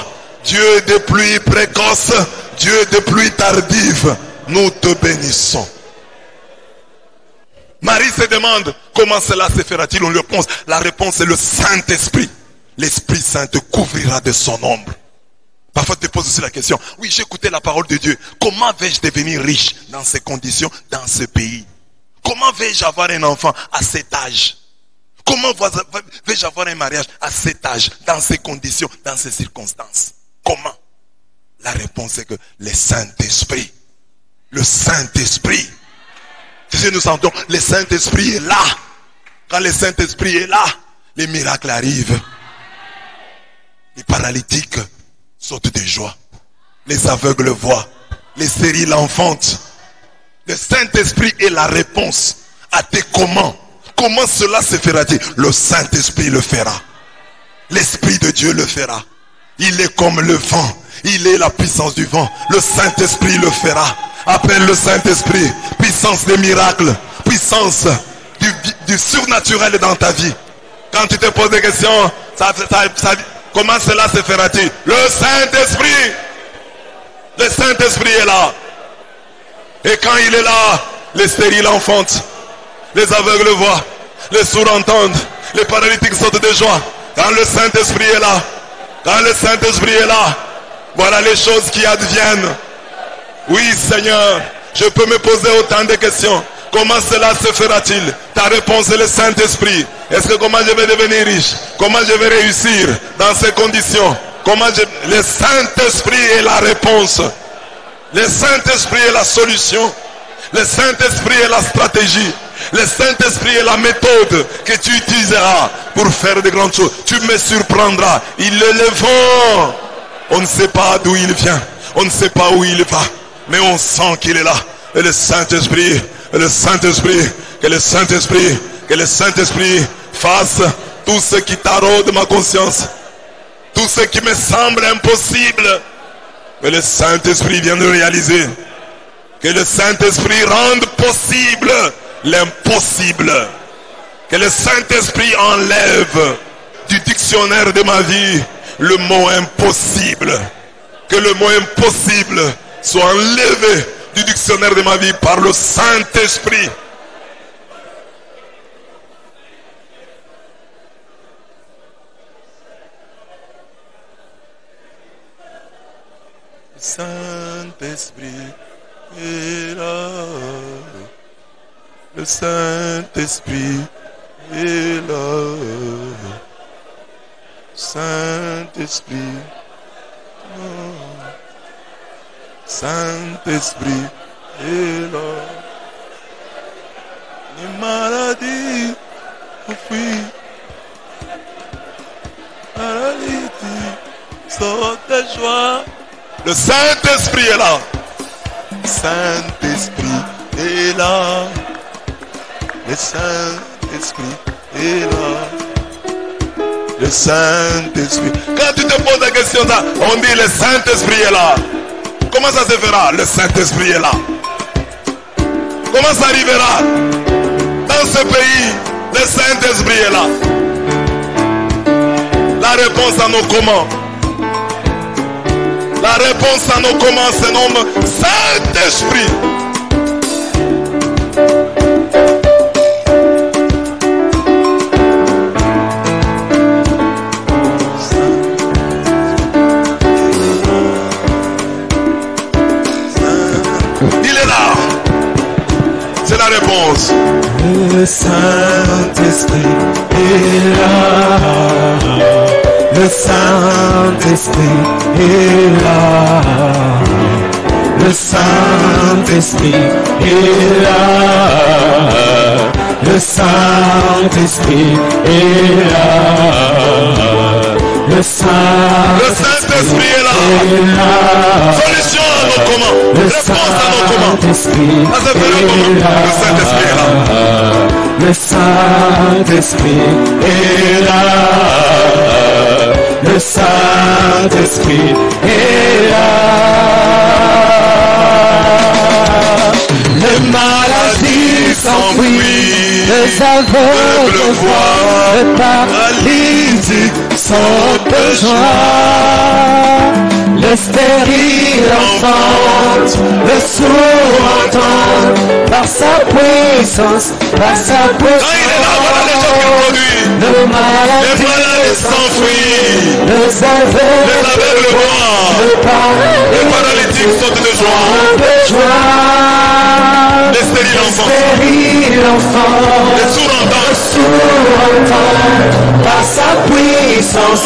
Speaker 1: Dieu des pluies précoces, Dieu des pluies tardives, nous te bénissons. Marie se demande comment cela se fera-t-il. On lui répond, la réponse est le Saint-Esprit. L'Esprit Saint te couvrira de son ombre. Parfois tu te poses aussi la question, oui, j'ai écouté la parole de Dieu. Comment vais-je devenir riche dans ces conditions, dans ce pays? Comment vais-je avoir un enfant à cet âge? Comment vais-je avoir un mariage à cet âge, dans ces conditions, dans ces circonstances? Comment? La réponse est que le Saint-Esprit. Le Saint-Esprit. C'est ce que nous sentons. Le Saint-Esprit est là. Quand le Saint-Esprit est là, les miracles arrivent. Les paralytiques sautent de joie. Les aveugles voient. Les stériles enfantent. Le Saint-Esprit est la réponse à tes comment. Comment cela se fera-t-il? Le Saint-Esprit le fera. L'Esprit de Dieu le fera. Il est comme le vent. Il est la puissance du vent. Le Saint-Esprit le fera. Appelle le Saint-Esprit. Puissance des miracles. Puissance du surnaturel dans ta vie. Quand tu te poses des questions, comment cela se fera-t-il? Le Saint-Esprit. Le Saint-Esprit est là. Et quand il est là, les stériles enfantent. Les aveugles voient. Les sourds entendent. Les paralytiques sautent de joie. Quand le Saint-Esprit est là. Quand le Saint-Esprit est là. Voilà les choses qui adviennent. Oui, Seigneur, je peux me poser autant de questions. Comment cela se fera-t-il? Ta réponse est le Saint-Esprit. Est-ce que comment je vais devenir riche? Comment je vais réussir dans ces conditions? Le Saint-Esprit est la réponse. Le Saint-Esprit est la solution. Le Saint-Esprit est la stratégie. Le Saint-Esprit est la méthode que tu utiliseras pour faire de grandes choses. Tu me surprendras. Il est le vent. On ne sait pas d'où il vient. On ne sait pas où il va. Mais on sent qu'il est là. Et le Saint-Esprit, que le Saint-Esprit fasse tout ce qui taraude ma conscience. Tout ce qui me semble impossible. Que le Saint-Esprit vienne de réaliser. Que le Saint-Esprit rende possible l'impossible. Que le Saint-Esprit enlève du dictionnaire de ma vie le mot impossible. Que le mot impossible soit enlevé du dictionnaire de ma vie par le Saint-Esprit. Le Saint-Esprit est là. Le Saint-Esprit est là. Saint-Esprit, Saint-Esprit est là. Les maladies fuient. Paralytique, saute de joie. Le Saint-Esprit est là. Saint-Esprit est là. Le Saint-Esprit est là. Le Saint-Esprit. Quand tu te poses la question, on dit le Saint-Esprit est là. Comment ça se fera? Le Saint-Esprit est là. Comment ça arrivera? Dans ce pays, le Saint-Esprit est là. La réponse à nos comment. La réponse à nos comment se nomme Saint-Esprit. C'est la réponse. Le Saint-Esprit est là. Le Saint-Esprit est là. Le Saint-Esprit est là. Le Saint-Esprit est là. Le Saint-Esprit est là. Solution à nos commandes. Réponse à nos commandes. Le Saint-Esprit est là. Le Saint-Esprit est là. Le Saint-Esprit est là. Les maladies s'enfuient, les aveugles voient, les paralytiques sautent de joie, les stériles entendent, les sourds entendent, par sa puissance
Speaker 2: puissance, par sa puissance.
Speaker 1: Quand il est là, voilà les choses qu'il produit.
Speaker 2: Le malade
Speaker 1: Les malades s'enfuient.
Speaker 2: les aveugles
Speaker 1: voient. Les paralytiques sautent de joie. Les stériles enfants. Les sourds entendent.
Speaker 2: Par sa puissance,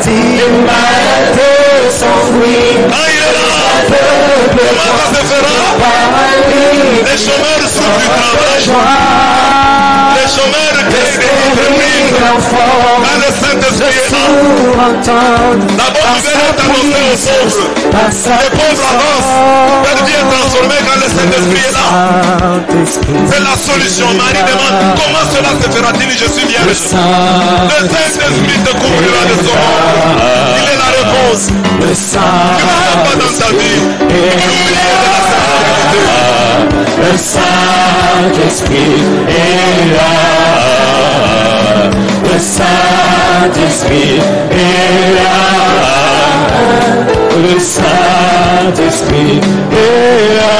Speaker 2: les malades s'enfuient.
Speaker 1: Quand il est là, comment ça se fera? Les chômeurs sortent du travail. Les chômeurs créent des entreprises. Quand le Saint-Esprit est là, la bonne nouvelle est annoncée aux pauvres. Les pauvres avancent. Leur vie est transformée quand le Saint-Esprit est là. C'est la solution. Marie demande comment cela se fera-t-il? Je suis vierge. Le Saint-Esprit te couvrira de son ombre. Il est la réponse. Tu ne sais pas dans ta vie.
Speaker 2: Le Saint-Esprit est là. Le Saint-Esprit est là. Le Saint-Esprit est là.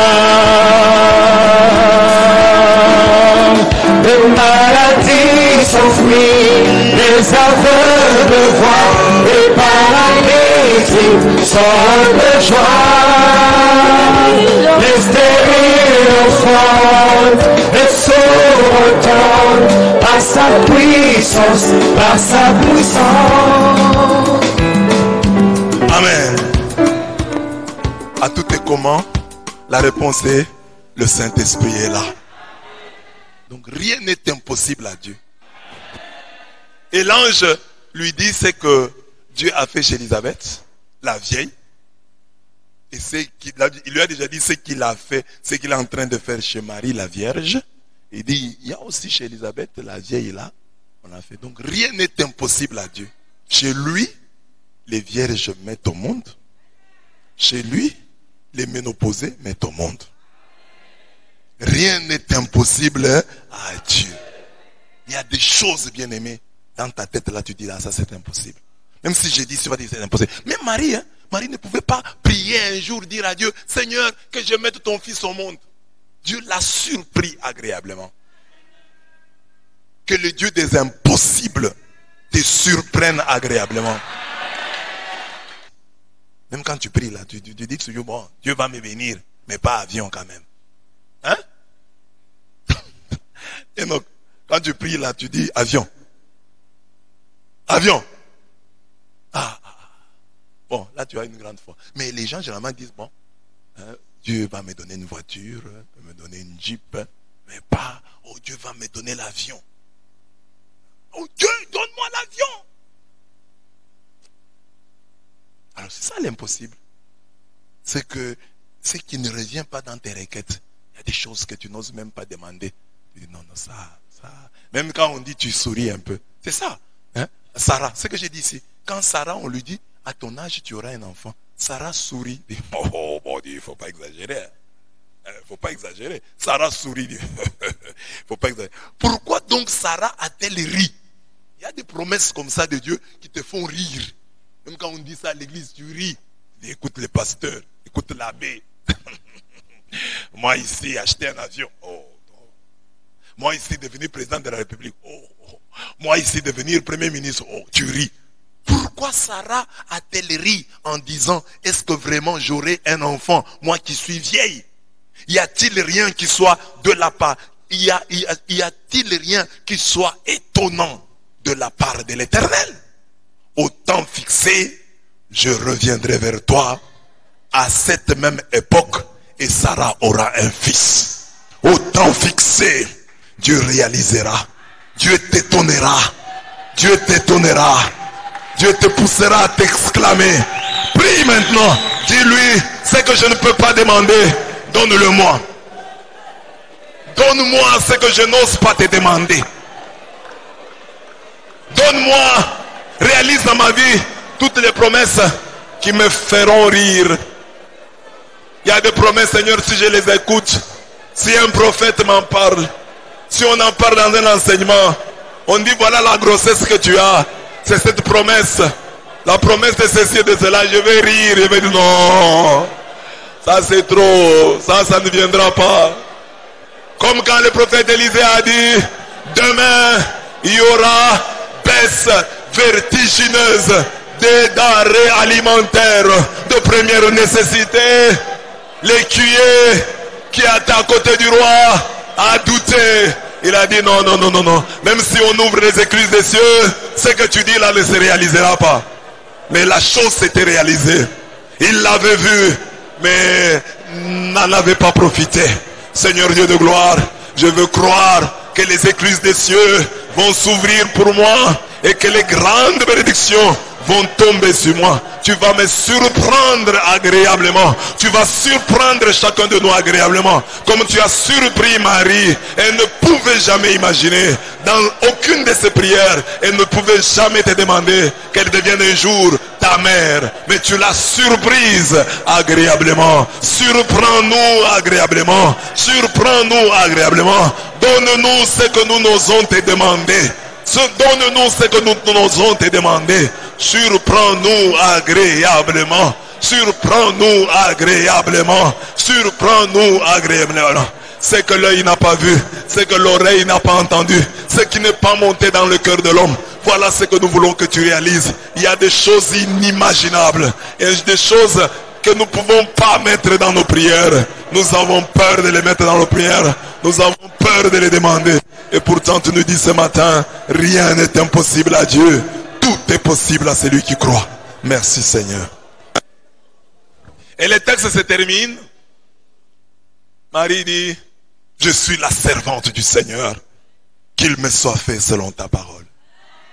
Speaker 2: Les maladies s'enfuient, les aveugles voient, les paralytiques sortent de joie. Les stériles entendent, les sourds entendent, par sa puissance, par sa puissance.
Speaker 1: Amen. À tout est comment? La réponse est le Saint-Esprit est là. Donc rien n'est impossible à Dieu. Et l'ange lui dit c'est que Dieu a fait chez Élisabeth, la vieille. Et il lui a déjà dit ce qu'il a fait, ce qu'il est en train de faire chez Marie, la Vierge. Il dit, il y a aussi chez Élisabeth, la vieille là. On a fait. Donc rien n'est impossible à Dieu. Chez lui, les vierges mettent au monde. Chez lui, les ménopausés mettent au monde. Rien n'est impossible à Dieu. Il y a des choses, bien aimées, dans ta tête là, tu dis là, ça c'est impossible. Même si je dis, tu vas dire c'est impossible. Même Marie, Marie ne pouvait pas prier un jour, dire à Dieu, Seigneur, que je mette ton fils au monde. Dieu l'a surpris agréablement. Que le Dieu des impossibles te surprenne agréablement. Même quand tu pries là, tu dis que Dieu, bon, Dieu va me bénir, mais pas avion quand même. Hein? Et donc, quand tu pries là, tu dis avion. Avion. Bon, là tu as une grande foi. Mais les gens généralement disent, bon, Dieu va me donner une voiture, va me donner une Jeep, mais pas, oh Dieu va me donner l'avion. Oh Dieu, donne-moi l'avion. Alors c'est ça l'impossible. C'est que ce qui ne revient pas dans tes requêtes, il y a des choses que tu n'oses même pas demander. Tu dis non, ça. Même quand on dit tu souris un peu. C'est ça. Hein? Sarah, ce que j'ai dit ici. Quand Sarah, on lui dit, à ton âge, tu auras un enfant. Sarah sourit. Dit, oh, bon Dieu, il ne faut pas exagérer. Il ne faut pas exagérer. Sarah sourit. Il ne faut pas exagérer. Pourquoi donc Sarah a-t-elle ri? Il y a des promesses comme ça de Dieu qui te font rire. Même quand on dit ça à l'église, tu ris. Écoute les pasteurs, écoute l'abbé. Moi ici, acheter un avion. Oh. Moi ici, devenir président de la République. Oh. Moi ici, devenir premier ministre. Oh, tu ris. Pourquoi Sarah a-t-elle ri en disant, est-ce que vraiment j'aurai un enfant, moi qui suis vieille? Y a-t-il rien qui soit de la part, y a-t-il rien qui soit étonnant de la part de l'Éternel? Au temps fixé, je reviendrai vers toi à cette même époque et Sarah aura un fils. Au temps fixé, Dieu réalisera. Dieu t'étonnera. Dieu t'étonnera. Dieu te poussera à t'exclamer. Prie maintenant. Dis-lui, ce que je ne peux pas demander, donne-le-moi. Donne-moi ce que je n'ose pas te demander. Donne-moi, réalise dans ma vie toutes les promesses qui me feront rire. Il y a des promesses, Seigneur, si je les écoute, si un prophète m'en parle, si on en parle dans un enseignement, on dit voilà la grossesse que tu as, c'est cette promesse. La promesse de ceci et de cela, je vais rire, je vais dire non. Ça c'est trop. Ça ne viendra pas. Comme quand le prophète Élisée a dit, demain, il y aura baisse vertigineuse des denrées alimentaires de première nécessité. L'écuyer qui était à côté du roi a douté. Il a dit non, non, non, non, non. Même si on ouvre les écluses des cieux, ce que tu dis là ne se réalisera pas. Mais la chose s'était réalisée. Il l'avait vu, mais n'en avait pas profité. Seigneur Dieu de gloire, je veux croire que les écluses des cieux vont s'ouvrir pour moi et que les grandes bénédictions vont tomber sur moi. Tu vas me surprendre agréablement. Tu vas surprendre chacun de nous agréablement. Comme tu as surpris Marie. Elle ne pouvait jamais imaginer. Dans aucune de ses prières, elle ne pouvait jamais te demander qu'elle devienne un jour ta mère. Mais tu l'as surprise agréablement. Surprends-nous agréablement. Surprends-nous agréablement. Donne-nous ce que nous n'osons te demander. Donne-nous ce que nous n'osons te demander. Surprends-nous agréablement. Surprends-nous agréablement. Surprends-nous agréablement. Ce que l'œil n'a pas vu, ce que l'oreille n'a pas entendu, ce qui n'est pas monté dans le cœur de l'homme. Voilà ce que nous voulons que tu réalises. Il y a des choses inimaginables. Il y a des choses que nous ne pouvons pas mettre dans nos prières. Nous avons peur de les mettre dans nos prières. Nous avons peur de les demander. Et pourtant tu nous dis ce matin, rien n'est impossible à Dieu. Tout est possible à celui qui croit. Merci Seigneur. Et le texte se termine. Marie dit, je suis la servante du Seigneur. Qu'il me soit fait selon ta parole.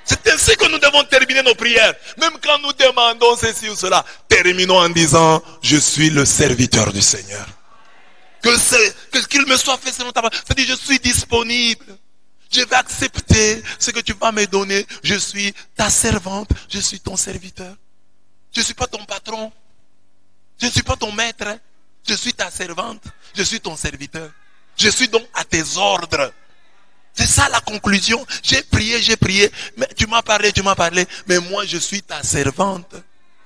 Speaker 1: C'est ainsi que nous devons terminer nos prières. Même quand nous demandons ceci ou cela, terminons en disant, je suis le serviteur du Seigneur. Qu'il me soit fait selon ta parole. C'est-à-dire, je suis disponible. Je vais accepter ce que tu vas me donner. Je suis ta servante. Je suis ton serviteur. Je ne suis pas ton patron. Je ne suis pas ton maître. Je suis ta servante. Je suis ton serviteur. Je suis donc à tes ordres. C'est ça la conclusion. J'ai prié. Mais tu m'as parlé. Mais moi, je suis ta servante.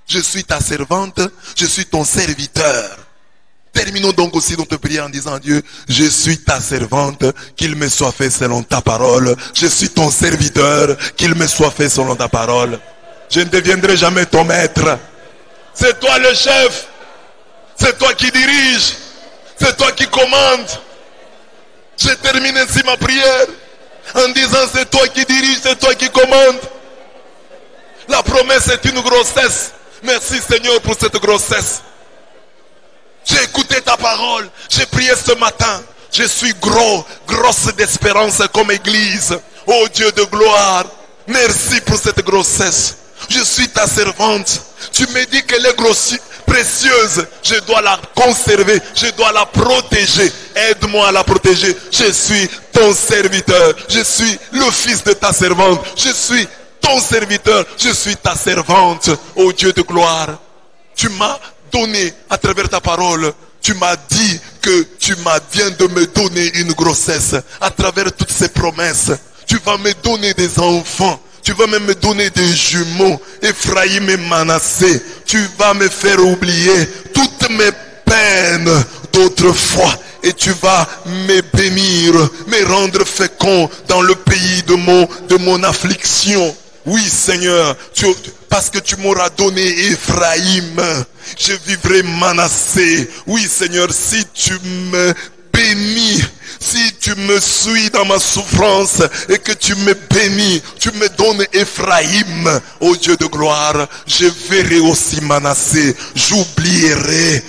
Speaker 1: Je suis ta servante. Je suis ton serviteur. Terminons donc aussi notre prière en disant à Dieu, je suis ta servante, qu'il me soit fait selon ta parole. Je suis ton serviteur, qu'il me soit fait selon ta parole. Je ne deviendrai jamais ton maître. C'est toi le chef. C'est toi qui dirige. C'est toi qui commande. Je termine ainsi ma prière en disant c'est toi qui dirige, c'est toi qui commande. La promesse est une grossesse. Merci Seigneur pour cette grossesse. J'ai écouté ta parole. J'ai prié ce matin. Je suis grosse d'espérance comme église. Oh Dieu de gloire. Merci pour cette grossesse. Je suis ta servante. Tu me dis qu'elle est précieuse. Je dois la conserver. Je dois la protéger. Aide-moi à la protéger. Je suis ton serviteur. Je suis le fils de ta servante. Je suis ton serviteur. Je suis ta servante. Oh Dieu de gloire. Tu m'as donné à travers ta parole, tu m'as dit que tu viens de me donner une grossesse. À travers toutes ces promesses, tu vas me donner des enfants. Tu vas même me donner des jumeaux, Ephraïm et Manassé. Tu vas me faire oublier toutes mes peines d'autrefois. Et tu vas me bénir, me rendre fécond dans le pays de mon affliction. Oui Seigneur, parce que tu m'auras donné Ephraïm, je vivrai Manassé. Oui Seigneur, si tu me bénis, si tu me suis dans ma souffrance et que tu me bénis, tu me donnes Ephraïm, ô Dieu de gloire, je verrai aussi Manassé. J'oublierai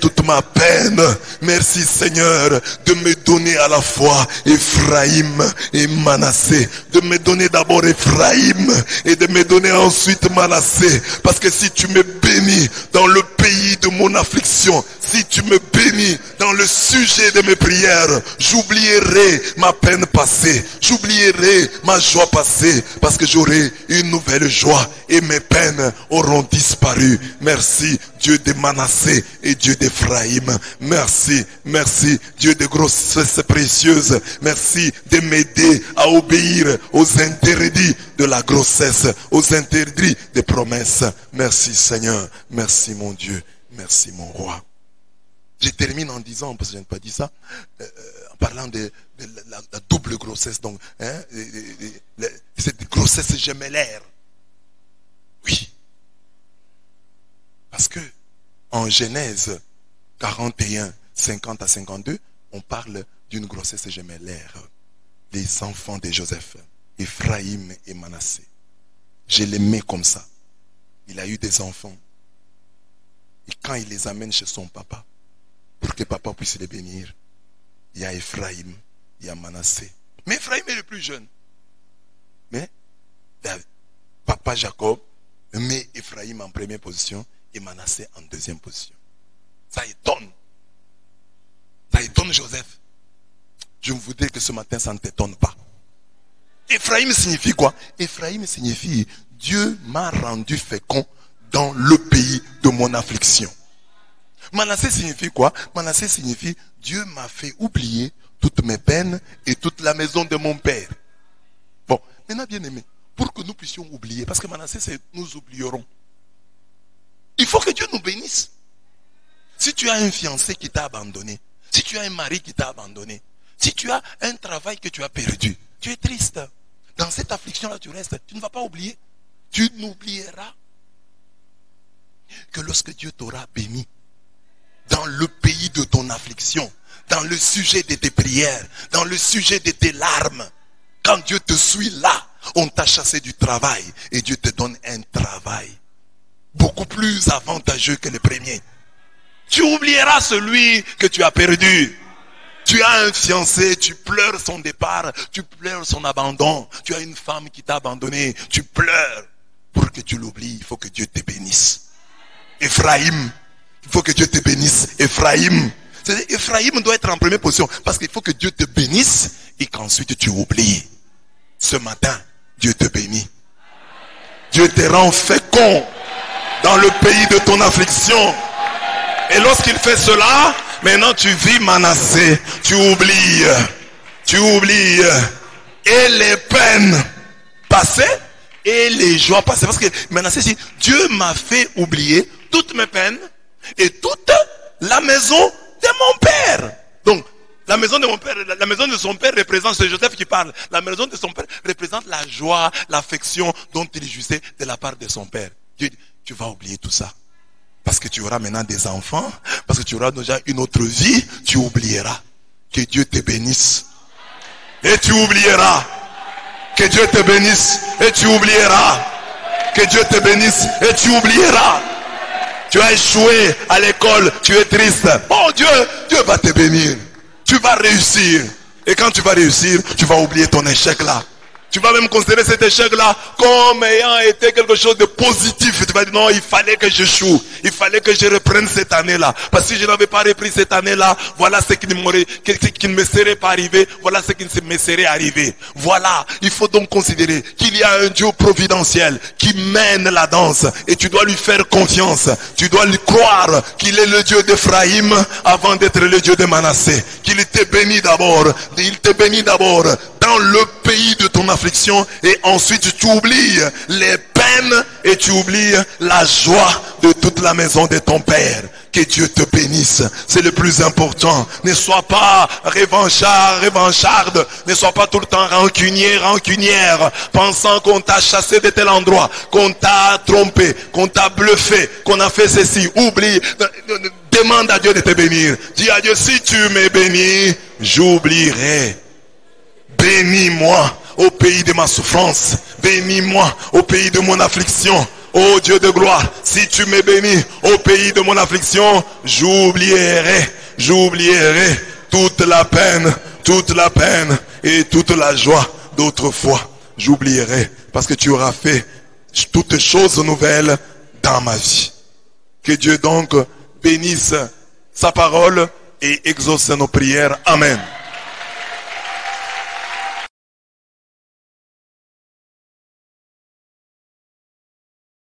Speaker 1: toute ma peine. Merci Seigneur de me donner à la fois Ephraïm et Manassé. De me donner d'abord Ephraïm et de me donner ensuite Manassé. Parce que si tu me bénis dans le pays de mon affliction, si tu me bénis dans le sujet de mes prières, j'oublierai ma peine passée, j'oublierai ma joie passée, parce que j'aurai une nouvelle joie et mes peines auront disparu. Merci Dieu de Manassé et Dieu d'Ephraïm. Merci Dieu de grossesse précieuse. Merci de m'aider à obéir aux interdits de la grossesse, aux interdits des promesses. Merci Seigneur, merci mon Dieu, merci mon roi. Je termine en disant, parce que je n'ai pas dit ça, en parlant de la double grossesse, donc, hein, cette grossesse gemellaire. Oui. Parce que, en Genèse 41, 50 à 52, on parle d'une grossesse gemellaire. Les enfants de Joseph, Ephraïm et Manassé. Je les mets comme ça. Il a eu des enfants. Et quand il les amène chez son papa, pour que papa puisse les bénir, il y a Ephraïm, il y a Manassé. Mais Ephraïm est le plus jeune. Mais papa Jacob met Ephraïm en première position et Manassé en deuxième position. Ça étonne. Ça étonne Joseph. Je voudrais que ce matin, ça ne t'étonne pas. Ephraïm signifie quoi? Ephraïm signifie Dieu m'a rendu fécond dans le pays de mon affliction. Manassé signifie quoi? Manassé signifie Dieu m'a fait oublier toutes mes peines et toute la maison de mon père. Bon, maintenant bien aimé, pour que nous puissions oublier, parce que Manassé c'est nous oublierons. Il faut que Dieu nous bénisse. Si tu as un fiancé qui t'a abandonné, si tu as un mari qui t'a abandonné, si tu as un travail que tu as perdu, tu es triste. Dans cette affliction-là, tu restes. Tu ne vas pas oublier. Tu n'oublieras que lorsque Dieu t'aura béni, dans le pays de ton affliction, dans le sujet de tes prières, dans le sujet de tes larmes, quand Dieu te suit là, on t'a chassé du travail et Dieu te donne un travail beaucoup plus avantageux que le premier. Tu oublieras celui que tu as perdu. Tu as un fiancé, tu pleures son départ, tu pleures son abandon. Tu as une femme qui t'a abandonné, tu pleures. Pour que tu l'oublies, il faut que Dieu te bénisse. Ephraïm, il faut que Dieu te bénisse. Ephraïm, c'est-à-dire Ephraïm doit être en première position parce qu'il faut que Dieu te bénisse et qu'ensuite tu oublies. Ce matin, Dieu te bénit. Dieu te rend fécond dans le pays de ton affliction. Et lorsqu'il fait cela, maintenant tu vis Manassé, tu oublies, et les peines passées et les joies passées. Parce que Manassé dit, Dieu m'a fait oublier toutes mes peines et toute la maison de mon père. Donc, la maison de mon père, la maison de son père représente, c'est Joseph qui parle, la maison de son père représente la joie, l'affection dont il jouissait de la part de son père. Dieu dit, tu vas oublier tout ça. Parce que tu auras maintenant des enfants, parce que tu auras déjà une autre vie, tu oublieras. Que Dieu te bénisse. Et tu oublieras. Que Dieu te bénisse. Et tu oublieras. Que Dieu te bénisse. Et tu oublieras. Tu as échoué à l'école, tu es triste. Oh Dieu va te bénir. Tu vas réussir. Et quand tu vas réussir, tu vas oublier ton échec là. Tu vas même considérer cet échec-là comme ayant été quelque chose de positif. Tu vas dire non, il fallait que j'échoue. Il fallait que je reprenne cette année-là. Parce que si je n'avais pas repris cette année-là, voilà ce qui ne me serait pas arrivé. Voilà ce qui ne me serait arrivé. Voilà. Il faut donc considérer qu'il y a un Dieu providentiel qui mène la danse. Et tu dois lui faire confiance. Tu dois lui croire qu'il est le Dieu d'Ephraïm avant d'être le Dieu de Manassé. Qu'il te bénit d'abord. Il te bénit d'abord dans le pays de ton affliction et ensuite tu oublies les peines et tu oublies la joie de toute la maison de ton père. Que Dieu te bénisse, c'est le plus important. Ne sois pas revancharde, ne sois pas tout le temps rancunière, pensant qu'on t'a chassé de tel endroit, qu'on t'a trompé, qu'on t'a bluffé, qu'on a fait ceci. Oublie, demande à Dieu de te bénir. Dis à Dieu, si tu me bénis, j'oublierai. Bénis-moi au pays de ma souffrance. Bénis-moi au pays de mon affliction. Ô Dieu de gloire, si tu me bénis au pays de mon affliction, j'oublierai toute la peine et toute la joie d'autrefois. J'oublierai parce que tu auras fait toutes choses nouvelles dans ma vie. Que Dieu donc bénisse sa parole et exauce nos prières. Amen.